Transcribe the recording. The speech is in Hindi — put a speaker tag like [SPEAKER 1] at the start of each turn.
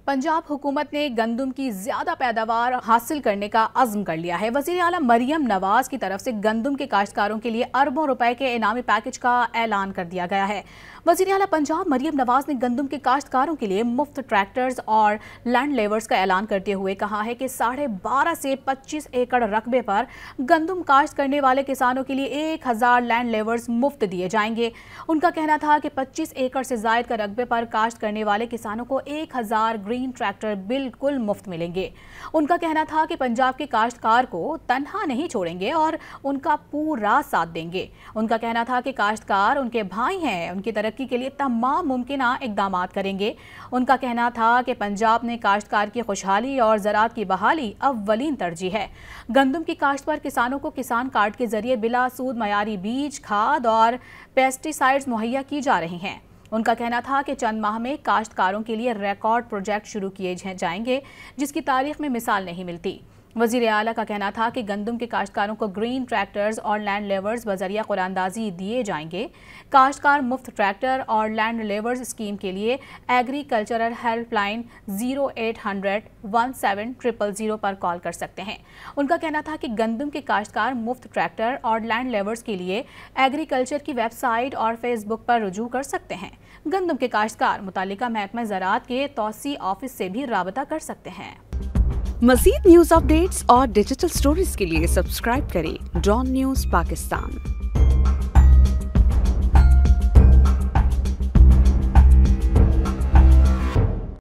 [SPEAKER 1] पंजाब हुकूमत ने गंदम की ज्यादा पैदावार हासिल करने का अज़्म कर लिया है। वज़ीर आला मरियम नवाज की तरफ से गंदम के काश्तकारों के लिए अरबों रुपए के इनामी पैकेज का ऐलान कर दिया गया है। वज़ीर आला पंजाब मरियम नवाज ने गंदम के काश्तकारों के लिए मुफ्त ट्रैक्टर्स और लैंड लेवर्स का ऐलान करते हुए कहा है कि 12.5 से 25 एकड़ रकबे पर गंदम काश्त करने वाले किसानों के लिए 1000 लैंड लेवर्स मुफ्त दिए जाएंगे। उनका कहना था कि 25 एकड़ से जायद का रकबे पर काश्त करने वाले किसानों को 1000 ग्रीन ट्रैक्टर बिल्कुल मुफ्त मिलेंगे। उनका कहना था कि पंजाब के काश्तकार को तन्हा नहीं छोड़ेंगे और उनका पूरा साथ देंगे। उनका कहना था कि काश्तकार उनके भाई हैं, उनकी तरक्की के लिए तमाम मुमकिन इकदाम करेंगे। उनका कहना था कि पंजाब ने काश्तकार की खुशहाली और ज़राअत की बहाली अव्वलीन तरजीह है। गंदम की काश्त पर किसानों को किसान कार्ड के जरिए बिला सूद मयारी बीज, खाद और पेस्टिसाइड्स मुहैया की जा रही हैं। उनका कहना था कि चंद माह में काश्तकारों के लिए रिकॉर्ड प्रोजेक्ट शुरू किए जाएंगे जिसकी तारीख में मिसाल नहीं मिलती। वज़ीर आला का कहना था कि गंदम के काश्तकारों को ग्रीन ट्रैक्टर्स और लैंड लेवर्स बजरिया कुरानंदाजी दिए जाएंगे। काश्तकार मुफ्त ट्रैक्टर और लैंड लेवर्स स्कीम के लिए एग्रीकल्चरल हेल्पलाइन 0800-1700 पर कॉल कर सकते हैं। उनका कहना था कि गंदम के काश्तकार मुफ्त ट्रैक्टर और लैंड लेवर्स के लिए एग्रीकल्चर की वेबसाइट और फेसबुक पर रुजू कर सकते हैं। गंदम के काश्तकार मुतालिका महकमा ज़राअत के तौसी ऑफिस से भी राबता कर सकते हैं।
[SPEAKER 2] मज़ीद न्यूज़ अपडेट्स और डिजिटल स्टोरीज के लिए सब्सक्राइब करें डॉन न्यूज़ पाकिस्तान।